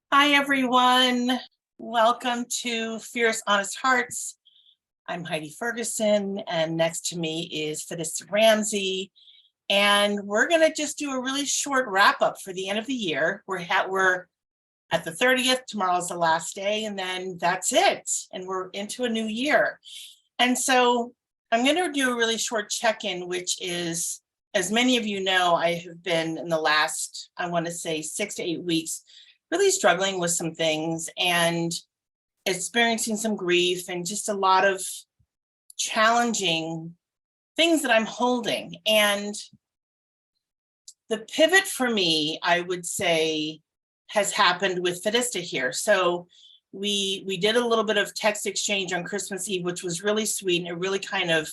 Hi, everyone. Welcome to Fierce Honest Hearts. I'm Heidi Ferguson, and next to me is Fidista Ramsey. And we're going to just do a really short wrap up for the end of the year. We're at the 30th. Tomorrow's the last day, and then that's it. And we're into a new year. And so I'm going to do a really short check-in, which is, as many of you know, I have been in the last, I want to say 6 to 8 weeks, really struggling with some things and experiencing some grief and just a lot of challenging things that I'm holding. And the pivot for me, I would say, has happened with Fidista here. So we did a little bit of text exchange on Christmas Eve, which was really sweet, and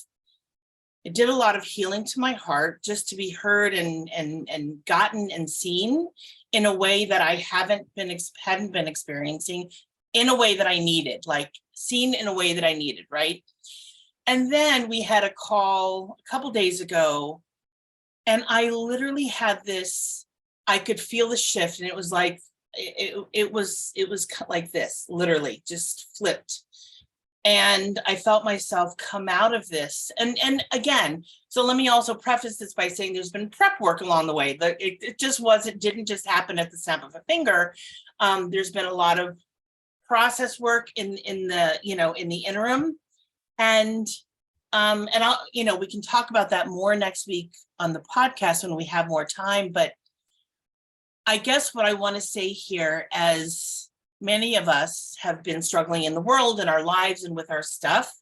it did a lot of healing to my heart, just to be heard and gotten and seen in a way that I hadn't been experiencing, in a way that I needed, like seen in a way that I needed, right? And then we had a call a couple days ago, and I literally had this, I could feel the shift, and it was like, it was like this, literally just flipped. And I felt myself come out of this. And again, so let me also preface this by saying there's been prep work along the way. It didn't just happen at the snap of a finger. There's been a lot of process work in the interim. And we can talk about that more next week on the podcast when we have more time. But I guess what I want to say here, as many of us have been struggling in the world, in our lives, and with our stuff.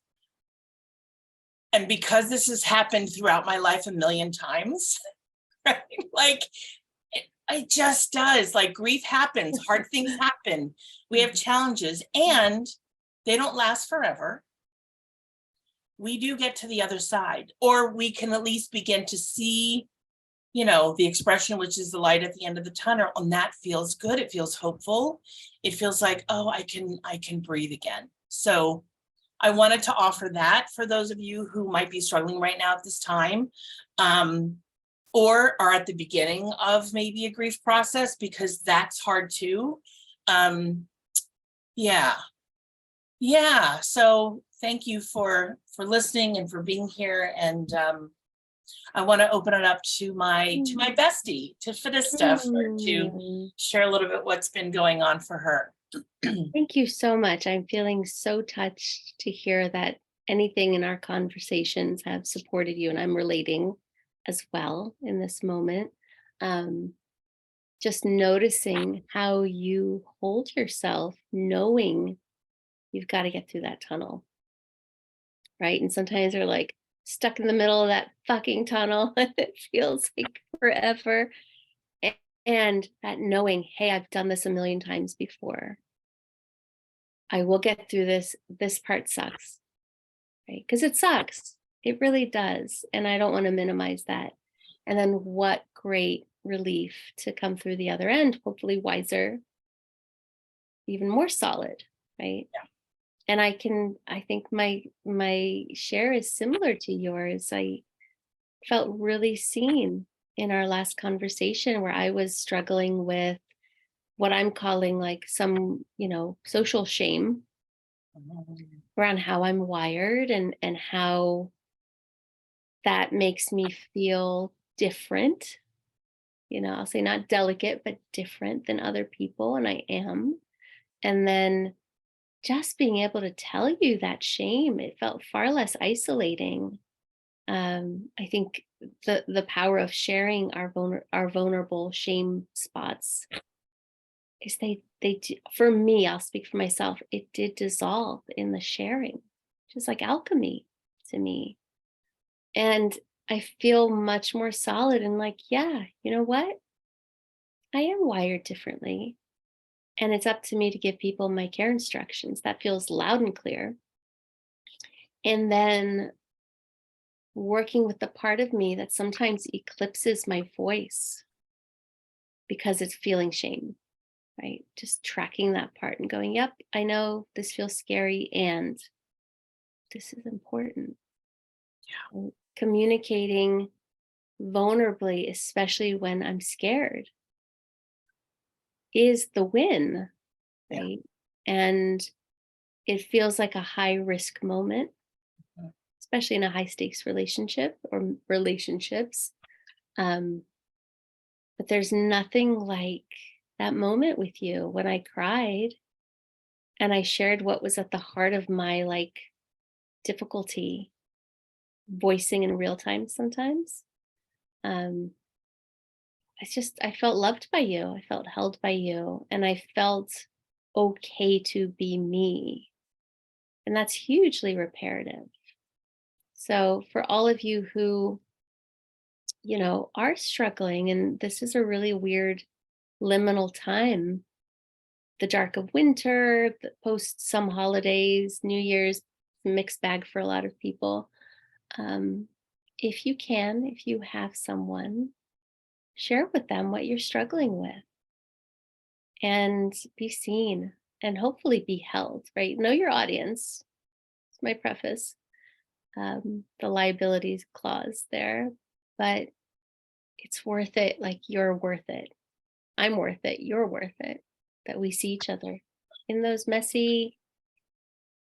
And because this has happened throughout my life a million times, right? Like it just does. Like grief happens, hard things happen. We have challenges, and they don't last forever. We do get to the other side, or we can at least begin to see, the expression, which is the light at the end of the tunnel, and that feels good. It feels hopeful. It feels like, oh, I can breathe again. So I wanted to offer that for those of you who might be struggling right now at this time, or are at the beginning of maybe a grief process, because that's hard too. Yeah. So thank you for listening and for being here. And I want to open it up to my bestie, to Fidista, to share a little bit what's been going on for her. Thank you so much. I'm feeling so touched to hear that anything in our conversations have supported you, and I'm relating as well in this moment. Just noticing how you hold yourself, knowing you've got to get through that tunnel, right? And sometimes we're like stuck in the middle of that fucking tunnel and it feels like forever. And that knowing, hey, I've done this a million times before. I will get through this. This part sucks, right? Because it sucks. It really does. And I don't want to minimize that. And then what great relief to come through the other end, hopefully wiser, even more solid, right? Yeah. And I think my share is similar to yours. I felt really seen in our last conversation where I was struggling with what I'm calling like some, social shame around how I'm wired and how that makes me feel different. I'll say not delicate, but different than other people. And I am. And then just being able to tell you that shame, it felt far less isolating. I think the power of sharing our vulnerable shame spots is for me, I'll speak for myself, it did dissolve in the sharing, just like alchemy to me. And I feel much more solid and like, yeah, you know what? I am wired differently. And it's up to me to give people my care instructions. That feels loud and clear. And then working with the part of me that sometimes eclipses my voice because it's feeling shame, right? Just tracking that part and going, yep, I know this feels scary and this is important. Yeah. And communicating vulnerably, especially when I'm scared, is the win. Yeah. right? And it feels like a high risk moment, Mhm. especially in a high stakes relationship or relationships. Um, but there's nothing like that moment with you when I cried and I shared what was at the heart of my like difficulty voicing in real time sometimes. Um, I felt loved by you. I felt held by you, and I felt okay to be me. And that's hugely reparative. So for all of you who, are struggling, and this is a really weird liminal time, the dark of winter, the post some holidays, New Year's, mixed bag for a lot of people. Um, if you can, if you have someone, share with them what you're struggling with and be seen and hopefully be held, right? Know your audience. It's my preface, the liabilities clause there, but it's worth it. Like you're worth it. I'm worth it. You're worth it. That we see each other in those messy,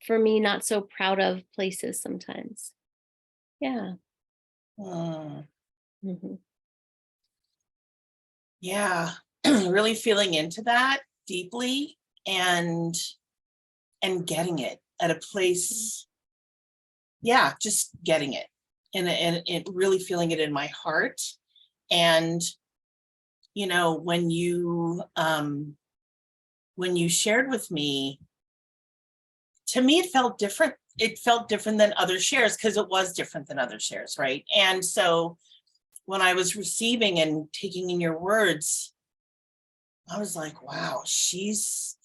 for me, not so proud of places sometimes. Yeah. Mm, Mhm. yeah. Really feeling into that deeply and getting it at a place, yeah, just getting it and it really feeling it in my heart. And when you shared with me, to me it felt different. It felt different than other shares because it was different than other shares, right? And so when I was receiving and taking in your words, I was like, wow, she's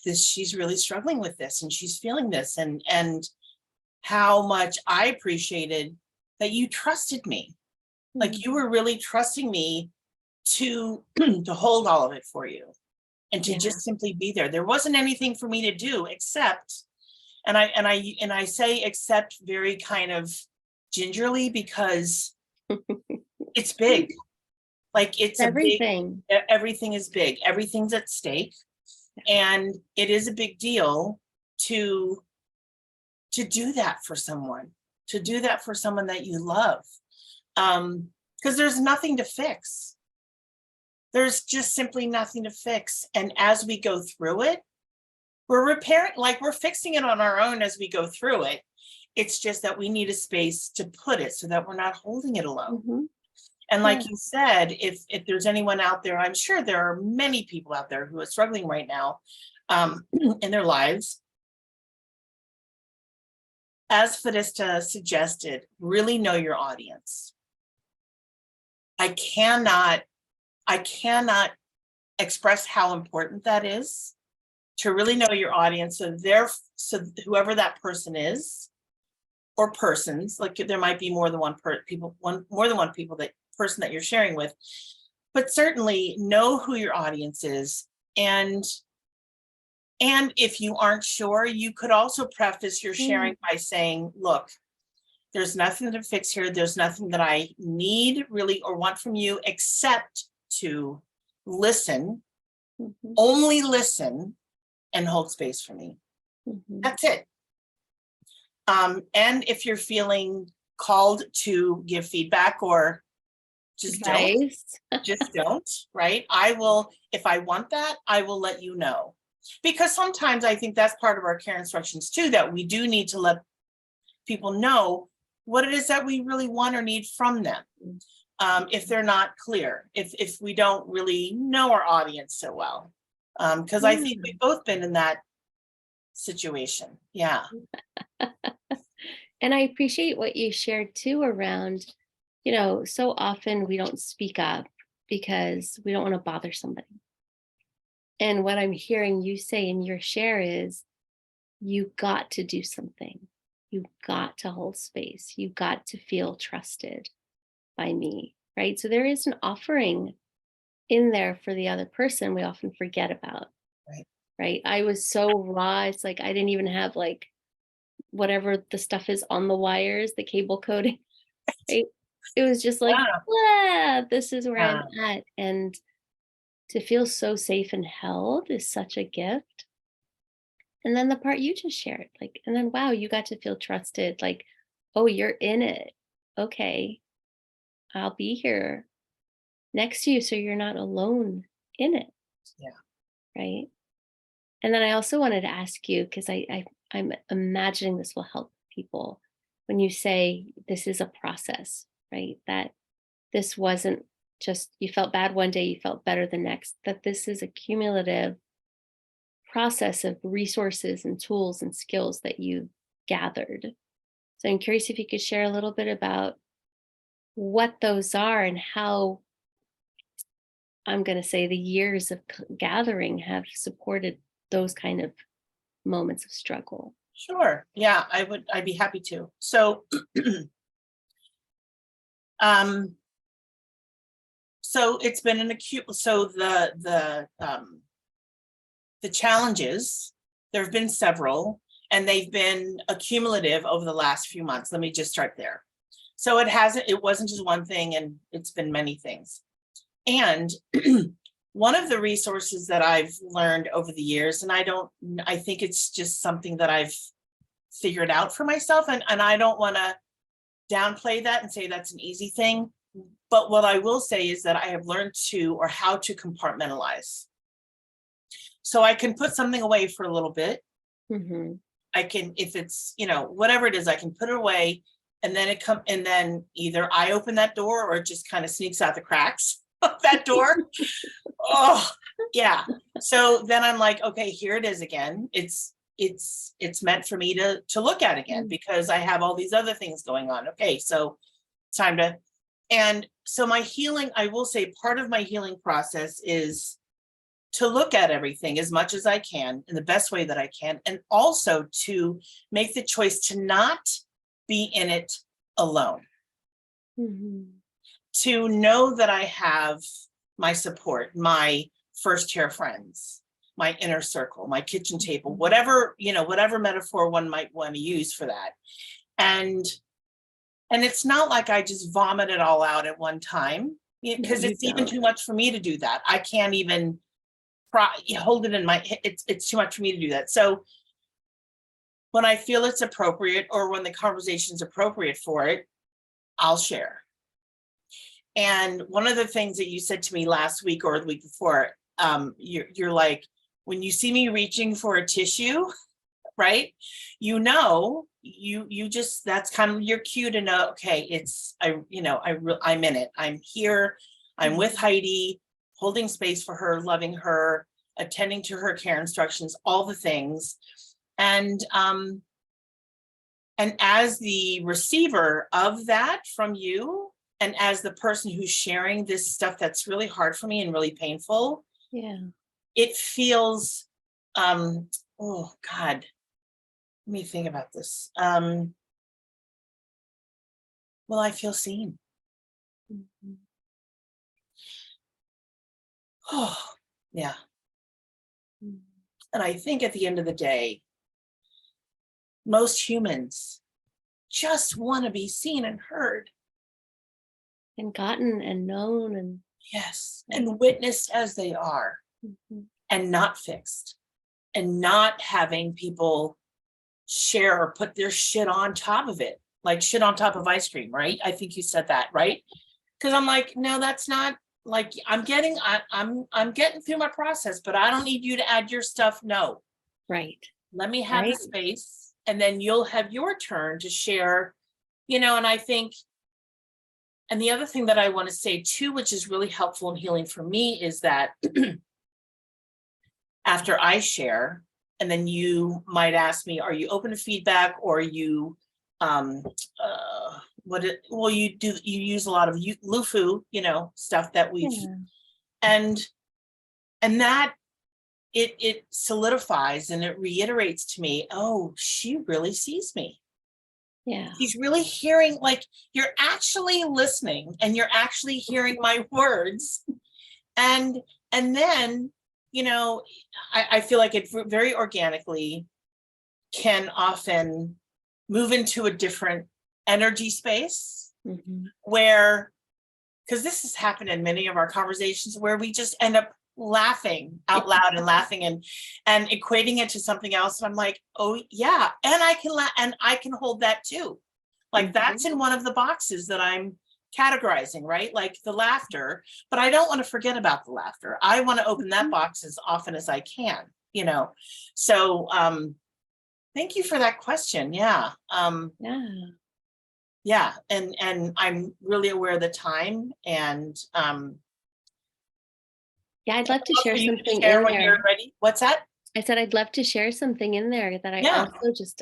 really struggling with this and she's feeling this, and how much I appreciated that you trusted me. Like you Mhm. were really trusting me to to hold all of it for you and to Yeah. just simply be there. There wasn't anything for me to do except, and I say except very kind of gingerly because it's big. Like it's a big, Everything. everything is big. Everything's at stake. And it is a big deal to do that for someone, to do that for someone that you love. Because there's nothing to fix. There's just simply nothing to fix. And as we go through it, we're repairing, like we're fixing it on our own as we go through it. It's just that we need a space to put it so that we're not holding it alone. Mhm. And Yeah. like you said, if there's anyone out there, I'm sure there are many people out there who are struggling right now in their lives. As Fadista suggested, really know your audience. I cannot, I cannot express how important that is, to really know your audience. So whoever that person is, or persons, like there might be more than one more than one person that you're sharing with, but certainly know who your audience is. And if you aren't sure, you could also preface your Mm. sharing by saying, look, there's nothing to fix here. There's nothing that I need really or want from you except to listen, Mhm. only listen, and hold space for me. Mhm. That's it. And if you're feeling called to give feedback or Advice. just don't, right? I will, if I want that, I will let you know. Because sometimes I think that's part of our care instructions too, that we do need to let people know what it is that we really want or need from them. If they're not clear, if we don't really know our audience so well. Because I think Yeah. we've both been in that situation. Yeah. And I appreciate what you shared too around, so often we don't speak up because we don't want to bother somebody. And what I'm hearing you say in your share is you got to do something. You got to hold space. You got to feel trusted by me, right? So there is an offering in there for the other person we often forget about, Right. right? I was so raw. It's like I didn't even have like whatever the stuff is on the wires, the cable coding, right? It was just like, Yeah. this is where I'm Yeah. at. And to feel so safe and held is such a gift. And then the part you just shared, like, and then wow, you got to feel trusted, like, oh, you're in it. Okay, I'll be here next to you so you're not alone in it, Yeah. right? And then I also wanted to ask you, because I'm imagining this will help people when you say this is a process, right? That this wasn't just you felt bad one day, you felt better the next, that this is a cumulative process of resources and tools and skills that you've gathered. So I'm curious if you could share a little bit about what those are and how I'm going to say the years of gathering have supported those kind of moments of struggle. Sure. Yeah, I'd be happy to. So, um, so it's been an acute, so the challenges, there have been several, and they've been accumulative over the last few months. Let me just start there. So it wasn't just one thing, and it's been many things. And one of the resources that I've learned over the years, and I think it's just something that I've figured out for myself, and I don't want to downplay that and say that's an easy thing. But what I will say is that I have learned how to compartmentalize. So I can put something away for a little bit. Mm-hmm. I can, if it's, whatever it is, I can put it away, and then either I open that door or it just kind of sneaks out the cracks of that door. Oh, yeah. So then I'm like, okay, here it is again. It's meant for me to look at again, because I have all these other things going on. Okay, so it's time to, and so my healing, I will say part of my healing process is to look at everything as much as I can in the best way that I can, and also to make the choice to not be in it alone. Mm-hmm. To know that I have my support, my first chair friends, my inner circle, my kitchen table, whatever metaphor one might want to use for that. And it's not like I just vomit it all out at one time, because it's even too much for me to do that. I can't even hold it in my, it's too much for me to do that. So when I feel it's appropriate, or when the conversation is appropriate for it, I'll share. And one of the things that you said to me last week or the week before, you're like, when you see me reaching for a tissue, right? You just, that's kind of your cue to know, okay, I'm in it. I'm here. I'm with Heidi, holding space for her, loving her, attending to her care instructions, all the things. And as the receiver of that from you, and as the person who's sharing this stuff that's really hard for me and really painful, it feels, oh God, let me think about this. Well, I feel seen. Mm-hmm. Oh, yeah. Mm-hmm. And I think at the end of the day, most humans just want to be seen and heard. And gotten and known and yes, and witnessed as they are, and not fixed, and not having people share or put their shit on top of it, like shit on top of ice cream, right? I think you said that, right? Because I'm like, no, that's not, like, I'm getting through my process, but I don't need you to add your stuff. No. Right. Let me have the space, and then you'll have your turn to share, and I think, and the other thing that I want to say too, which is really helpful and healing for me, is that after I share, and then you might ask me, are you open to feedback, or you, you use a lot of LUFU, stuff that we've, and that it solidifies and it reiterates to me, oh, she really sees me. Yeah. She's really hearing, like, you're actually listening and you're actually hearing my words. And then, I feel like it very organically can often move into a different energy space, where, because this has happened in many of our conversations, where we just end up laughing out loud and laughing and equating it to something else. And I'm like, oh yeah. And I can and I can hold that too. Like that's in one of the boxes that I'm categorizing, right? Like the laughter, but I don't want to forget about the laughter. I want to open that box as often as I can, you know? So, thank you for that question. Yeah. Yeah. Yeah. And I'm really aware of the time and, Yeah, I'd love to for share you to something share in when there. you're ready. What's that? I said I'd love to share something in there that I Yeah. also just,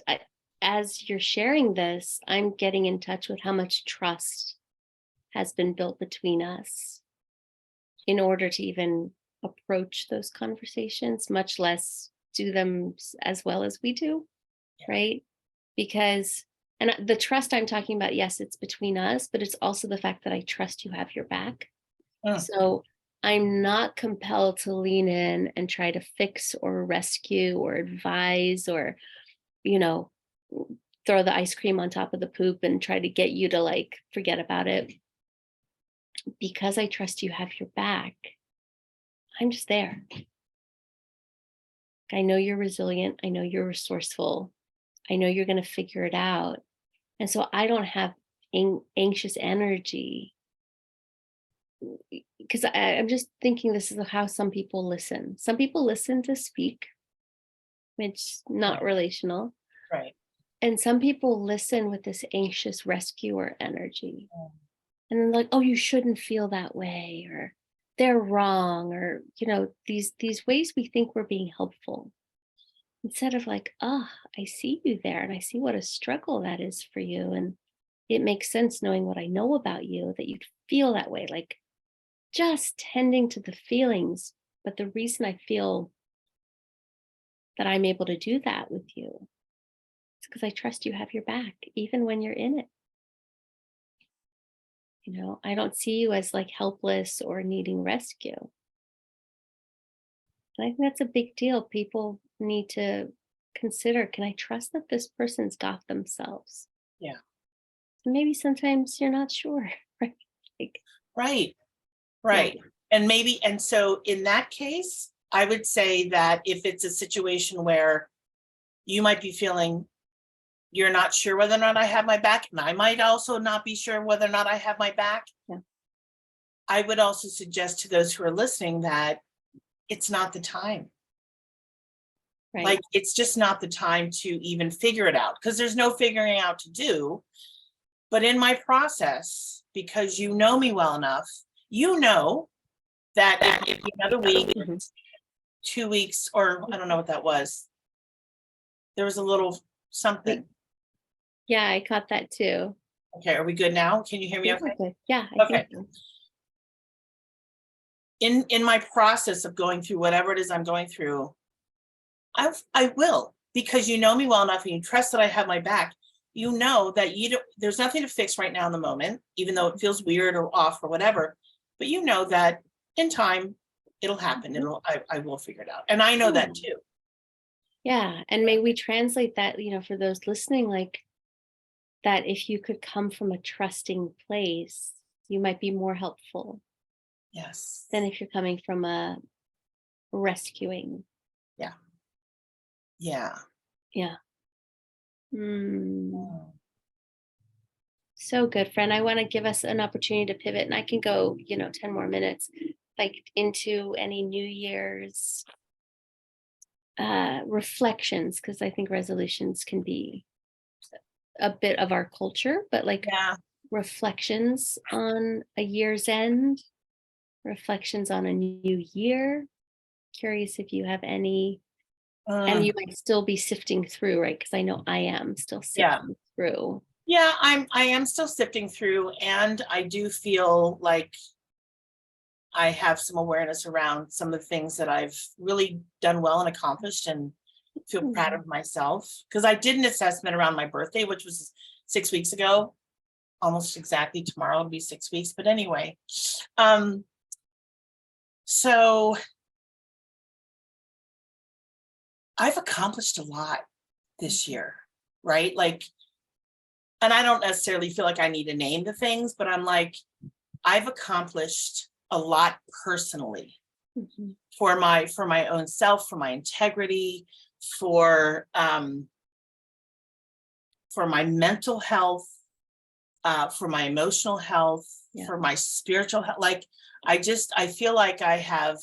as you're sharing this, I'm getting in touch with how much trust has been built between us in order to even approach those conversations, much less do them as well as we do, right? Because, and the trust I'm talking about, yes, it's between us, but it's also the fact that I trust you have your back. Mm. So I'm not compelled to lean in and try to fix or rescue or advise or, you know, throw the ice cream on top of the poop and try to get you to like forget about it. Because I trust you have your back, I'm just there. I know you're resilient. I know you're resourceful. I know you're going to figure it out. And so I don't have anxious energy because I'm just thinking this is how some people listen. Some people listen to speak, which not relational. Right. And some people listen with this anxious rescuer energy. Mm. And then like, oh, you shouldn't feel that way, or they're wrong, or these ways we think we're being helpful. Instead of like, oh, I see you there and I see what a struggle that is for you. And it makes sense knowing what I know about you that you'd feel that way. Like just tending to the feelings. But the reason I feel that I'm able to do that with you is because I trust you have your back, even when you're in it. I don't see you as like helpless or needing rescue. And I think that's a big deal. People need to consider, can I trust that this person's got themselves? Yeah. And maybe sometimes you're not sure, right? Like, Right. Right. And maybe, and so in that case, I would say that if it's a situation where you might be feeling you're not sure whether or not I have my back, and I might also not be sure whether or not I have my back. Yeah. I would also suggest to those who are listening that it's not the time. right. Like, it's just not the time to even figure it out because there's no figuring out to do. But in my process, because you know me well enough, you know that if another week, 2 weeks, or I don't know what that was. There was a little something. Yeah, I caught that too. Okay, are we good now? Can you hear me Yeah, okay? good. Yeah, I Okay. think so. In my process of going through whatever it is I'm going through, I will, because you know me well enough and you trust that I have my back. You know that there's nothing to fix right now in the moment, even though it feels weird or off or whatever. But you know that in time it'll happen. I will figure it out. And I know that too. Yeah. And may we translate that, for those listening, like that if you could come from a trusting place, you might be more helpful Yes. than if you're coming from a rescuing. Yeah. Yeah. Yeah. Mm. So good, friend. I want to give us an opportunity to pivot, and I can go, 10 more minutes, like into any New Year's reflections, because I think resolutions can be a bit of our culture, but like Yeah. reflections on a year's end, reflections on a new year. Curious if you have any, and you might still be sifting through, right? Because I know I am still sifting through. Yeah, I am still sifting through, and I do feel like I have some awareness around some of the things that I've really done well and accomplished and feel proud of myself. Because I did an assessment around my birthday, which was 6 weeks ago. Almost exactly tomorrow will be 6 weeks. But anyway, so I've accomplished a lot this year, right? Like, and I don't necessarily feel like I need to name the things, but I'm like, I've accomplished a lot personally. Mhm. for my own self, for my integrity, for my mental health, for my emotional health, Yeah. for my spiritual health. Like I feel like I have,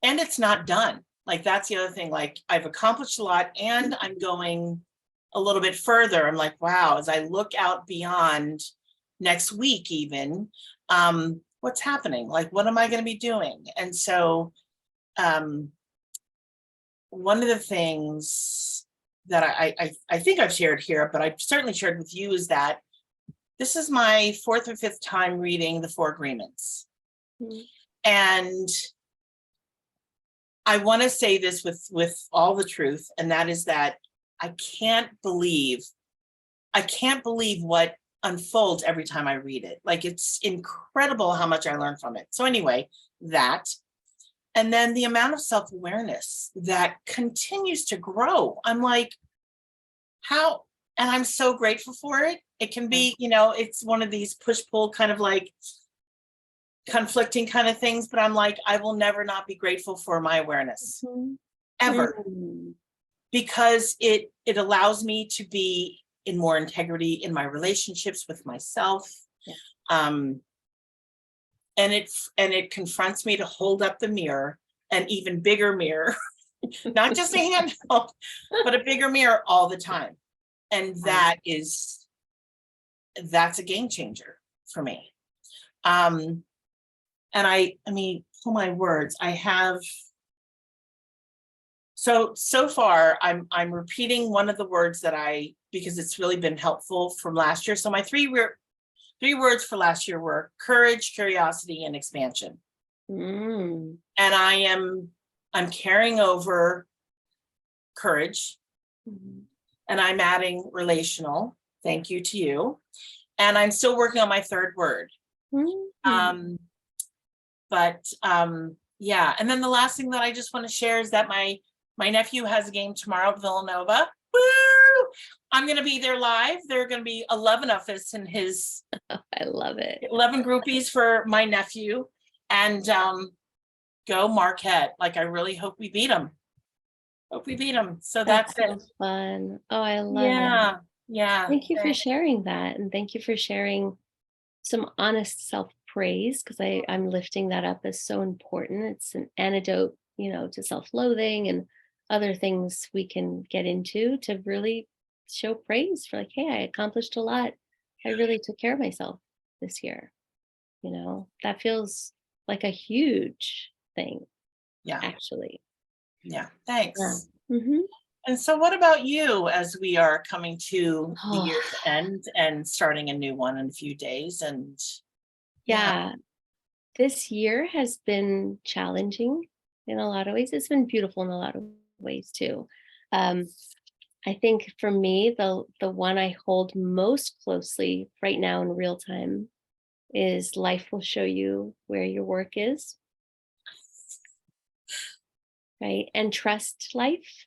and it's not done. Like that's the other thing. Like I've accomplished a lot and I'm going a little bit further. I'm like, wow, as I look out beyond next week, even, what's happening? Like, what am I going to be doing? And so, one of the things that I think I've shared here, but I've certainly shared with you, is that this is my fourth or fifth time reading the Four Agreements. Mhm. And I want to say this with all the truth, and that is that I can't believe what unfolds every time I read it. Like it's incredible how much I learn from it. So anyway, that, and then the amount of self-awareness that continues to grow. I'm like, how, and I'm so grateful for it. It can be, it's one of these push-pull kind of like conflicting kind of things, but I'm like, I will never not be grateful for my awareness, Mhm. ever, Mm. because it allows me to be in more integrity in my relationships with myself. Yeah. And it confronts me to hold up the mirror, an even bigger mirror, not just a handheld, but a bigger mirror all the time. And that's a game changer for me. And I mean, oh my words, I have, so far I'm repeating one of the words because it's really been helpful from last year. So my three words for last year were courage, curiosity, and expansion. Mm. And I'm carrying over courage, Mhm. and I'm adding relational. Thank you to you. And I'm still working on my third word. Mhm. Yeah. And then the last thing that I just want to share is that my nephew has a game tomorrow at Villanova. Woo! I'm going to be there live. There are going to be 11 of us in his I love it. 11 groupies for my nephew. And go Marquette. Like, I really hope we beat them. So that's So it. fun. Oh, I love it. Yeah. Yeah. Thank you for sharing that. And thank you for sharing some honest self praise, because I'm lifting that up as so important. It's an antidote, to self loathing and other things we can get into, to really show praise for, like, hey, I accomplished a lot. I really took care of myself this year. That feels like a huge thing, Yeah. actually. Yeah. Yeah. Thanks. Hmm. And so what about you, as we are coming to the Oh, year's end and starting a new one in a few days? And yeah. yeah. This year has been challenging in a lot of ways. It's been beautiful in a lot of ways too. Um, I think for me, the one I hold most closely right now in real time is life will show you where your work is, right? And trust life,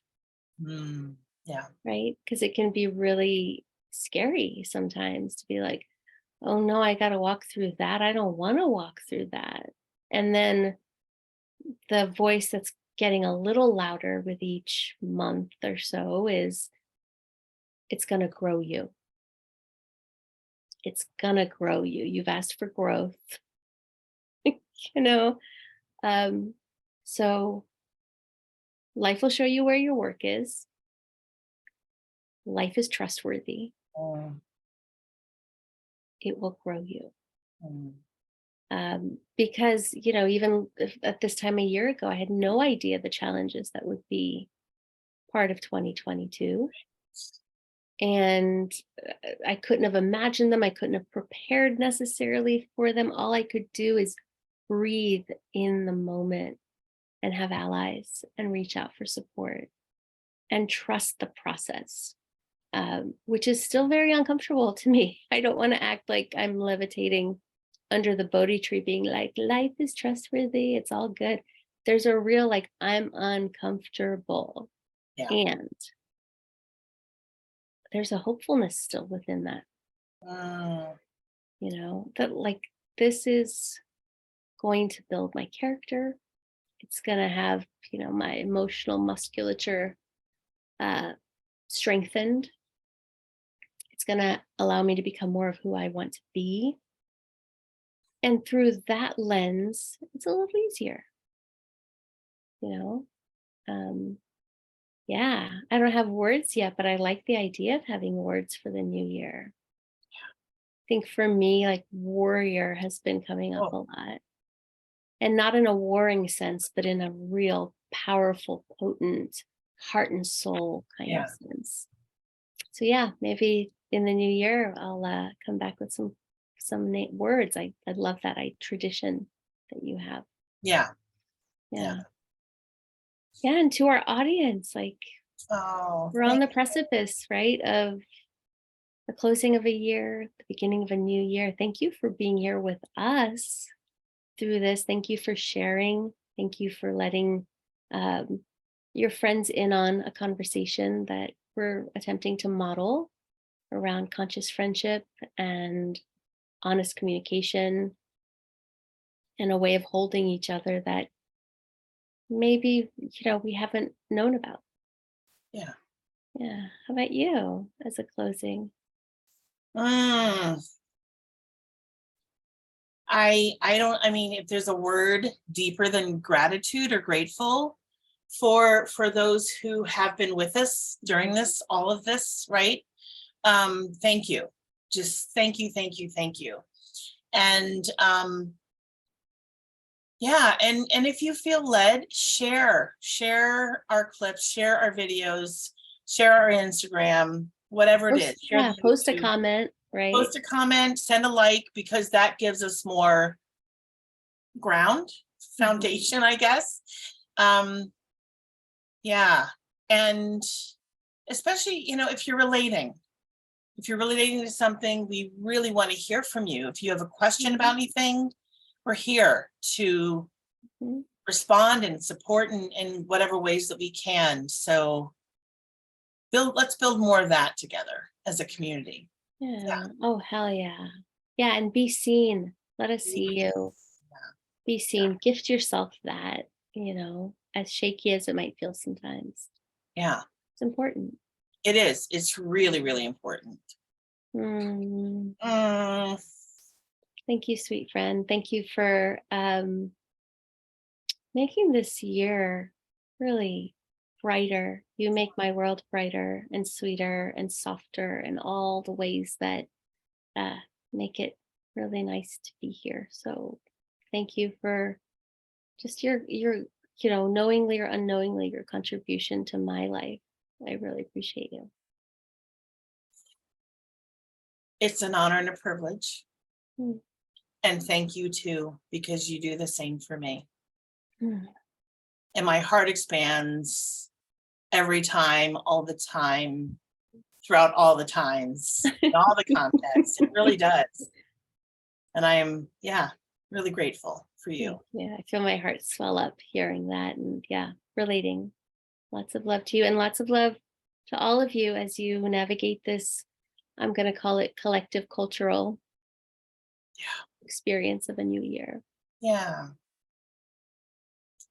Yeah. right? Because it can be really scary sometimes to be like, oh no, I got to walk through that. I don't want to walk through that. And then the voice that's getting a little louder with each month or so is, it's going to grow you. It's going to grow you. You've asked for growth, you know? Um, so life will show you where your work is. Life is trustworthy. Mm, It will grow you. mm, Because, even at this time a year ago, I had no idea the challenges that would be part of 2022. And I couldn't have imagined them. I couldn't have prepared necessarily for them. All I could do is breathe in the moment and have allies and reach out for support and trust the process, which is still very uncomfortable to me. I don't want to act like I'm levitating under the Bodhi tree, being like, life is trustworthy. It's all good. There's a real, like, I'm uncomfortable. yeah. And there's a hopefulness still within that. Mm, That, like, this is going to build my character. It's going to have, my emotional musculature strengthened. It's going to allow me to become more of who I want to be. And through that lens, it's a little easier, you know? Yeah, I don't have words yet, but I like the idea of having words for the new year. I think for me, like warrior has been coming up a Oh, lot. And not in a warring sense, but in a real powerful, potent heart and soul kind yeah. of sense. So yeah, maybe in the new year I'll come back with some words. I'd love that tradition that you have. Yeah. Yeah. Yeah. Yeah, and to our audience, like Oh, we're on the precipice, right, of the closing of a year, the beginning of a new year. Thank you for being here with us through this. Thank you for sharing. Thank you for letting um, your friends in on a conversation that we're attempting to model around conscious friendship and honest communication and a way of holding each other that maybe we haven't known about. yeah. Yeah. How about you as a closing? Mm, I mean, if there's a word deeper than gratitude or grateful for those who have been with us during this, all of this, right? Thank you. Just thank you, thank you, thank you. And yeah, and if you feel led, share our clips, share our videos, share our Instagram, whatever it is. Share the Post a YouTube. comment, right? Post a comment, send a like, because that gives us more ground, foundation, I guess. Yeah. And especially, if you're relating to something, we really want to hear from you. If you have a question about anything, we're here to Mhm. respond and support in whatever ways that we can. So let's build more of that together as a community. Yeah. Oh, hell yeah. Yeah. And be seen. Let us see you. Be seen. Gift yourself that, as shaky as it might feel sometimes. Yeah, It's important. it is. It's really, really important. Mm, Mm, thank you, sweet friend. Thank you for making this year really brighter. You make my world brighter and sweeter and softer and all the ways that uh, make it really nice to be here. So thank you for just your knowingly or unknowingly your contribution to my life. I really appreciate you. it's an honor and a privilege. Mm, And thank you too, because you do the same for me. mm. And my heart expands every time, all the time, throughout all the times, in all the contexts. It really does. And I am, yeah, really grateful for you. Yeah, I feel my heart swell up hearing that, and yeah, relating. Lots of love to you and lots of love to all of you as you navigate this. I'm going to call it collective cultural experience of a new year. Yeah.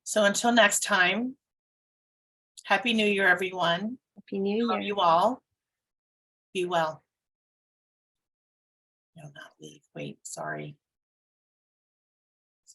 So until next time, Happy New Year, everyone. Happy New Love Year. you all. Be well. No, not leave. Wait, sorry.